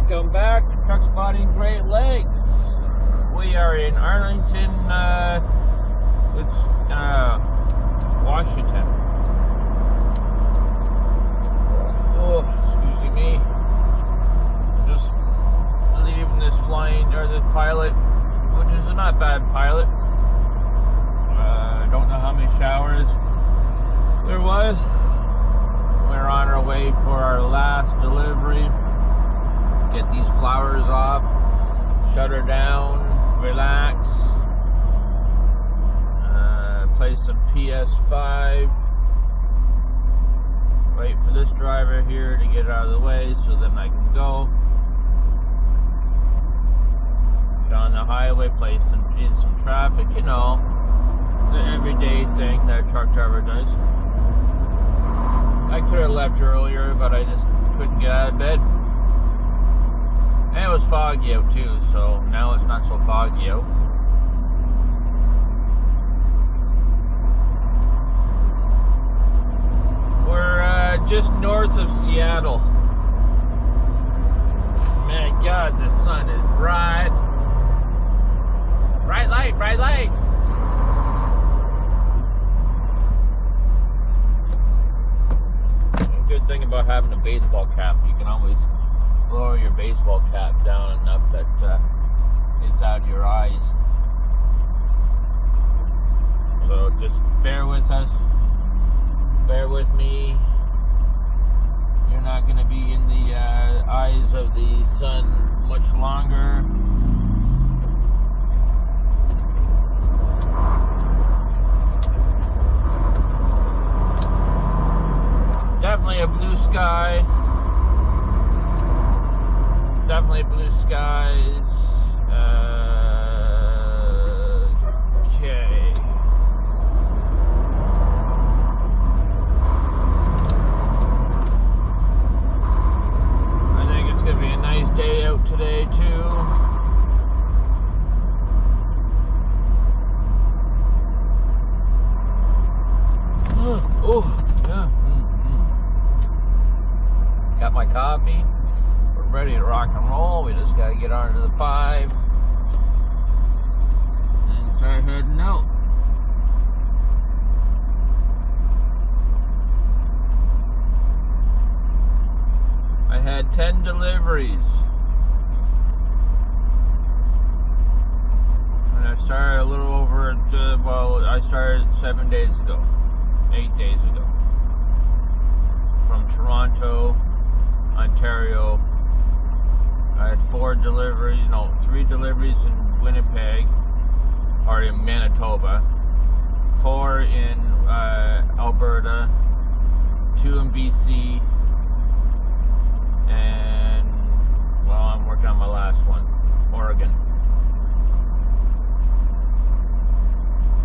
Welcome back to Truck Spotting Great Lakes. We are in Arlington, Washington. Oh, excuse me. Just leaving this pilot, which is a not bad pilot. I don't know how many showers there was. We're on our way for our last delivery. Get these flowers off, shut her down, relax, play some PS5, wait for this driver here to get out of the way so then I can go. Get on the highway, play in some traffic, you know, the everyday thing that a truck driver does. I could have left earlier, but I just couldn't get out of bed. And it was foggy out too, so now it's not so foggy out. We're just north of Seattle. Man, God, the sun is bright. Bright light, bright light. Good thing about having a baseball cap, you can always lower your baseball cap down enough that it's out of your eyes. So just bear with us, bear with me. You're not going to be in the eyes of the sun much longer. Definitely a blue sky. Definitely blue skies. Okay. I think it's going to be a nice day out today too. Oh, yeah. Got my coffee. We're ready to rock and roll. We just got to get onto the 5 and start heading out. I had 10 deliveries. And I started a little over, well, I started 7 days ago. 8 days ago. From Toronto, Ontario. I had 3 deliveries in Winnipeg, or in Manitoba, 4 in Alberta, 2 in BC, and, well, I'm working on my last one, Oregon.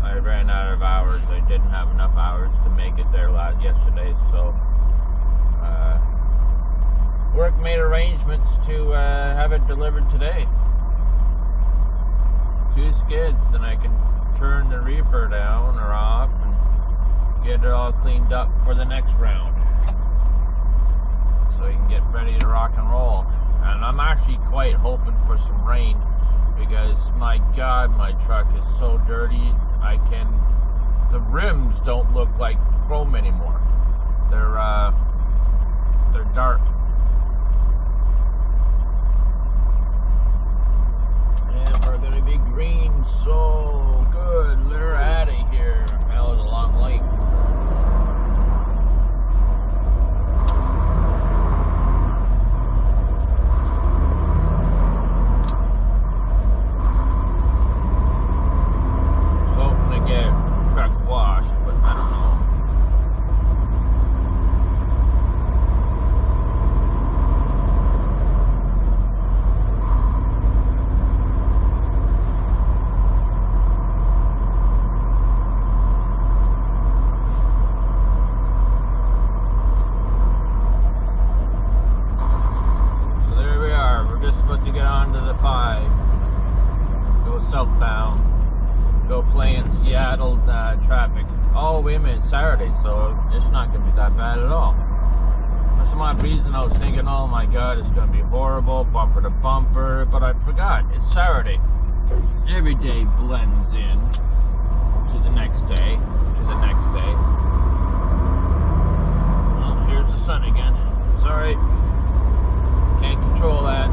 I ran out of hours. I didn't have enough hours to make it there yesterday, so work made arrangements to have it delivered today. 2 skids, then I can turn the reefer down or off and get it all cleaned up for the next round, so you can get ready to rock and roll. And I'm actually quite hoping for some rain, because my God, my truck is so dirty. The rims don't look like chrome anymore. They're dark. And we're gonna be green, so good. We're out of here. That was a long light. So hoping to get truck washed, but I don't know. Southbound, go play in Seattle traffic. Oh, wait a minute, Saturday, so it's not going to be that bad at all. some odd reason I was thinking, oh my god, it's gonna be horrible, bumper to bumper, but I forgot, it's Saturday. Every day blends in to the next day, Well, here's the sun again. It's alright. Can't control that.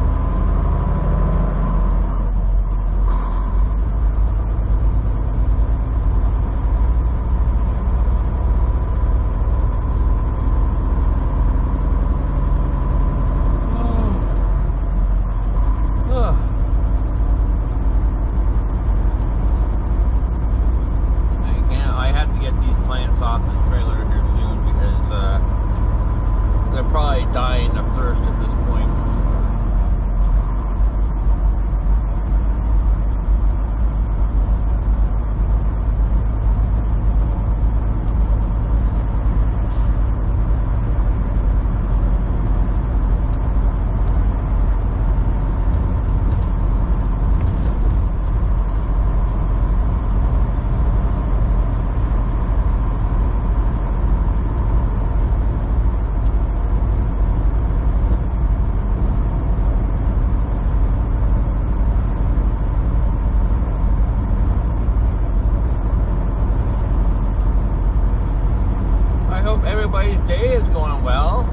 Everybody's day is going well,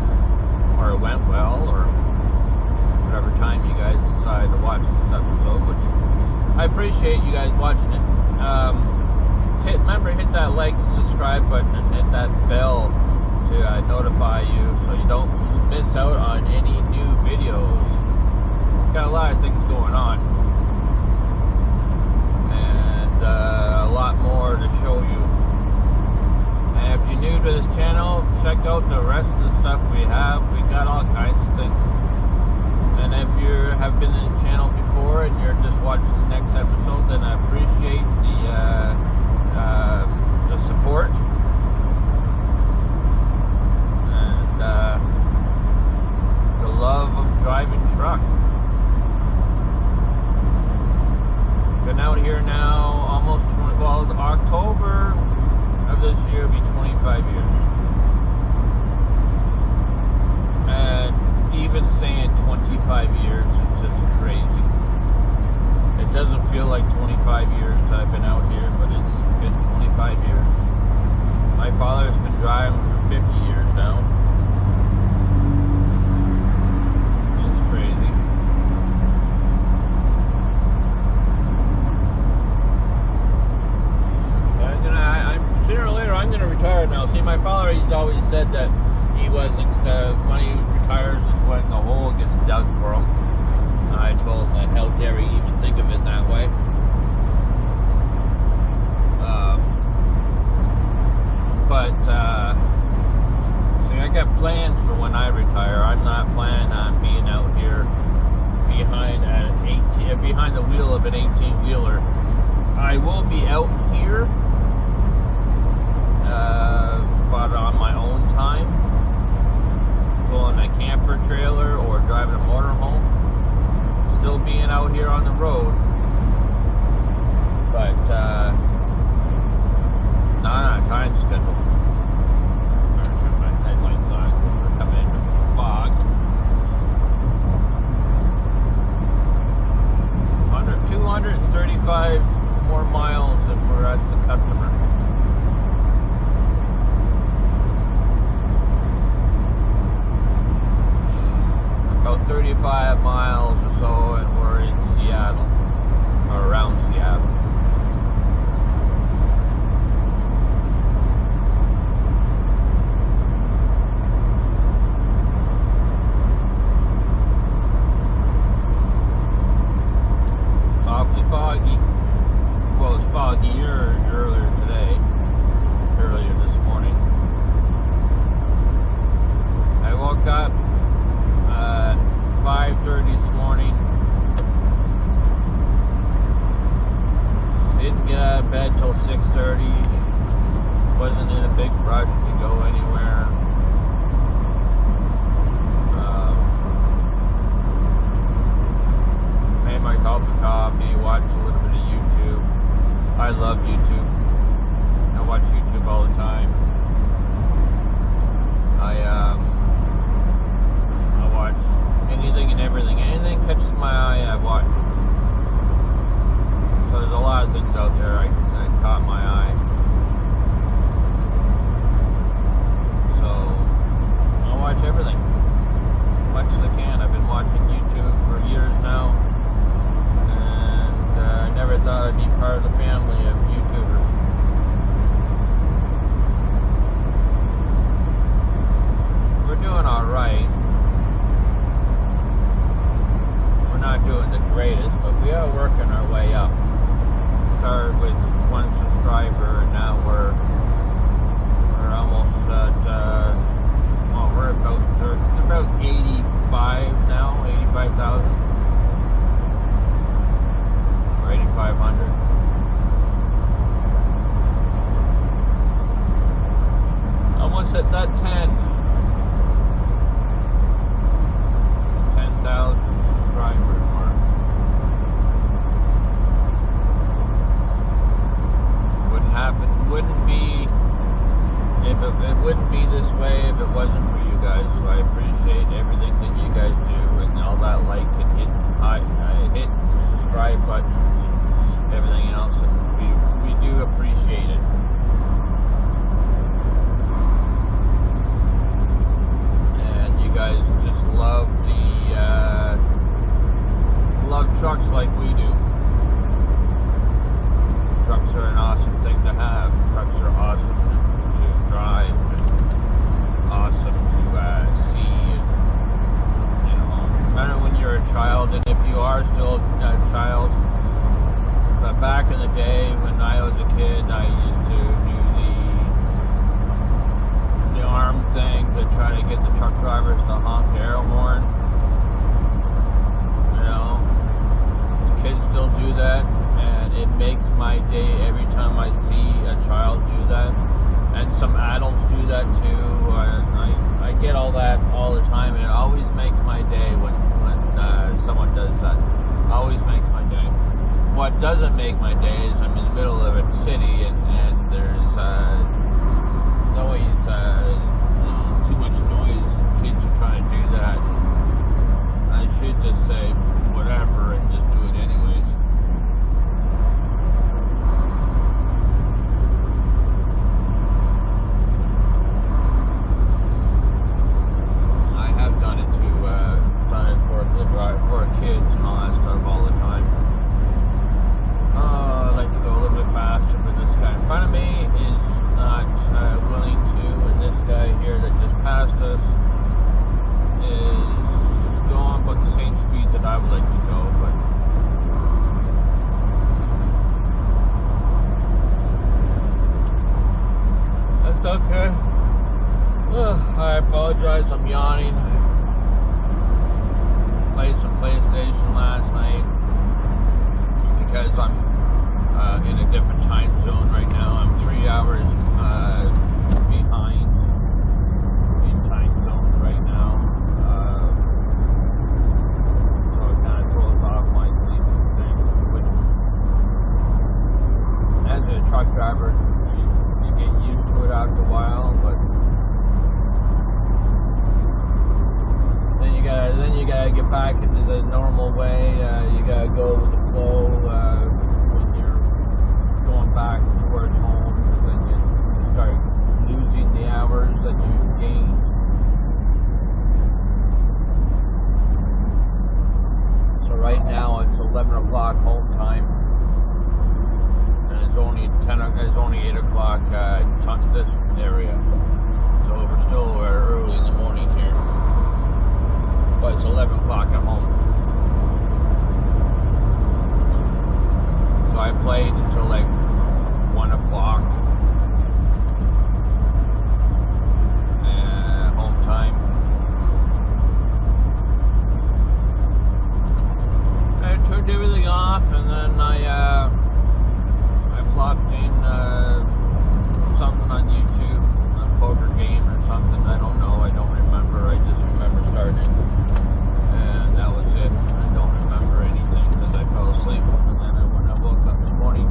or it went well, or whatever time you guys decide to watch this episode, which I appreciate you guys watching it. Remember, hit that like and subscribe button and hit that bell to notify you so you don't miss out on any new videos. Got a lot of things going on, and a lot more to show you. And if you're new to this channel, check out the rest of the stuff we have. We got all kinds of things. And if you have been in the channel before and you're just watching the next episode, then I appreciate the support and the love of driving truck. Been out here now almost 20, well, October of this year will be 25 years. And even saying 25 years is just crazy. It doesn't feel like 25 years I've been out here, but it's been 25 years. My father's been driving for 50 years now. It's crazy. Sooner or later, I'm going to retire now. See, my father, he's always said that he wasn't, when he retires is when the hole gets dug for him. I told him that, how dare he even think of it that way. See, I got plans for when I retire. I'm not planning on being out here behind the wheel of an 18-wheeler. I will be out here, but on my own time, pulling a camper trailer or driving a motorhome, still being out here on the road, but not on a time schedule. Better turn my headlights on because we're coming into fog. 235 more miles and we're at the customer. About 35 miles or so and we're in Seattle, or around Seattle. Awfully foggy. Well, it's foggier earlier this morning. I woke up 5:30 this morning. Didn't get out of bed till 6:30. Wasn't in a big rush to go anywhere. Made my cup of coffee, watched a little bit of YouTube. I love YouTube. I watch YouTube all the time. watch. So there's a lot of things out there that caught my eye. So I'll watch everything, as much as I can. I've been watching YouTube for years now, and I never thought I'd be part of the family of YouTubers. We're doing alright. We're not doing the greatest, but we are working our way up. Started with 1 subscriber, and now we're almost at, well, it's about 85 now, 85,000 or 8,500. Almost at that 10,000 subscriber mark. It wouldn't be this way if it wasn't for you guys. So I appreciate everything that you guys do, and all that like and hit the subscribe button and everything else, and we do appreciate it. And you guys just love trucks like we do. Trucks are an awesome thing to have. Trucks are awesome to drive, awesome to see, and, you know, no matter when you're a child, and if you are still a child, but back in the day when I was a kid, I used to do the arm thing to try to get the truck drivers to honk the air horn. You know, the kids still do that, and it makes my day every time I see a child do that. And some adults do that too. I get all that all the time, and it always makes my day when someone does that. Always makes my day. What doesn't make my day is I'm in the middle of a city, and there's noise, too much noise. Kids are trying to do that. I should just say whatever and just do it anyways. For kids and all that stuff all the time. I'd like to go a little bit faster, but this guy in front of me is not willing to, and this guy here that just passed us is going about the same speed that I would like to go, but that's okay. I apologize, I'm yawning. Played some PlayStation last night because I'm in a different time zone right now. I'm 3 hours behind in time zones right now, so it kind of throws off my sleeping thing, which as a truck driver you get used to it after a while, but then you gotta get back into the normal way. You gotta go with the flow when you're going back towards home, because then you start losing the hours that you gained. So right now it's 11 o'clock home time, and it's only 8 o'clock this area. So we're still early in the morning here. But it's 11 o'clock at home. So I played until like 1 o'clock home time. I turned everything off, and then I plopped in something on YouTube, a poker game or something. I don't know. I don't remember. I just remember starting it. And that was it. I don't remember anything because I fell asleep. And then when I woke up this morning,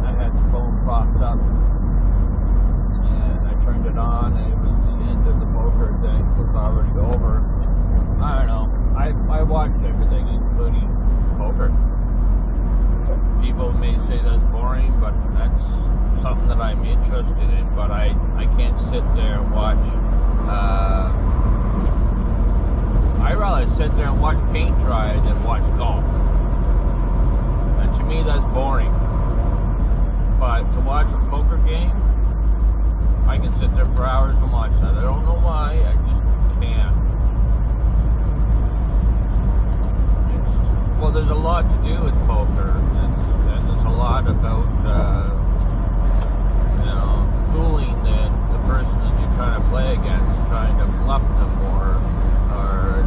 I had the phone propped up, and I turned it on, and it was the end of the poker thing. It was already over. I don't know. I watched everything, including watch. I'd rather sit there and watch paint dry than watch golf. And to me, that's boring. But to watch a poker game, I can sit there for hours and watch that. I don't know why, I just can't. Well, there's a lot to do with poker, and there's a lot about, you know, fooling the person that you're trying to play against, trying to bluff them, or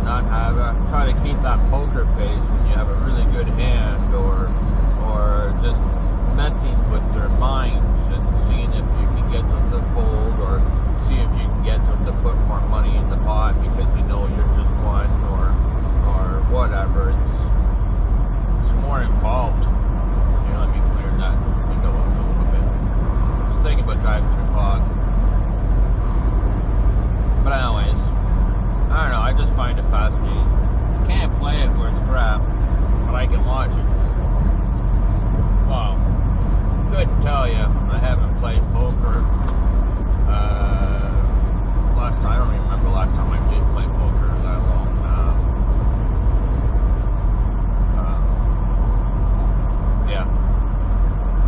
not have try to keep that poker face when you have a really good hand, or just messing with their minds and seeing if you can get them to fold, or see if you can get them to put more money in the pot because you know you're just one, or whatever. It's more involved. You know, let me clear that window up a little bit. Just thinking about driving through fog. But anyways, I don't know, I just find it fascinating. I can't play it where it's crap, but I can watch it. Wow. Couldn't tell you. I haven't played poker. I don't even remember last time I did play poker that long. Yeah.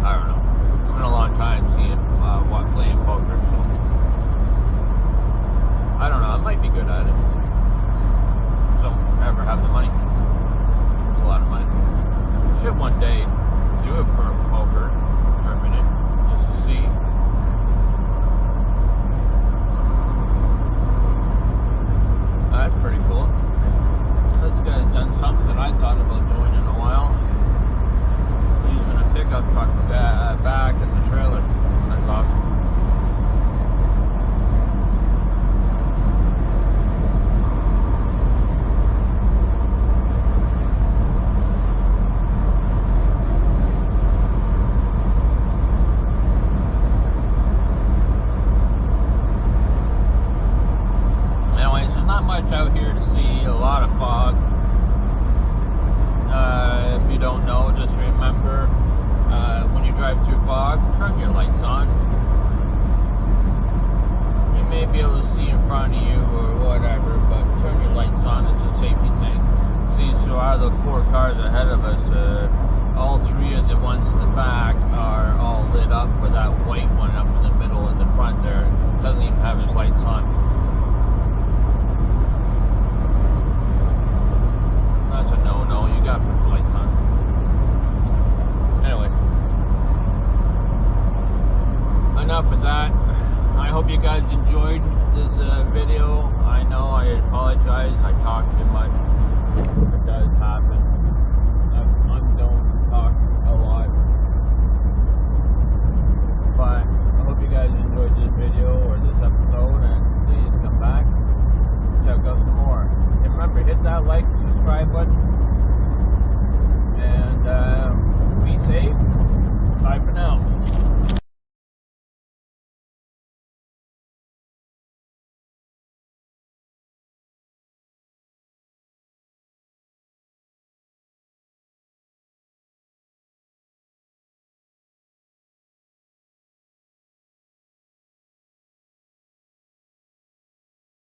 I don't know. It's been a long time seeing playing poker, so I don't know. I might be good at it. Just don't ever have the money. It's a lot of money. Should one day do a poker tournament just to see. That's pretty cool. This guy's done something that I thought about doing in a while. Using a pickup truck back as a trailer. That's awesome. Out here to see a lot of fog. If you don't know, just remember when you drive through fog, turn your lights on. You may be able to see in front of you or whatever, but turn your lights on. It's a safety thing. See, so out of the 4 cars ahead of us, all 3 of the ones in the back are all lit up, for that white one up in the middle in the front there doesn't even have his lights on. That's a no-no. You gotta put the lights on. Anyway, enough of that. I hope you guys enjoyed this video. I know I apologize. I talk too much. It does happen. I don't talk a lot. But I hope you guys enjoyed this video or this episode, and please come back and check out some more. Remember, hit that like and subscribe button. And be safe. Bye for now.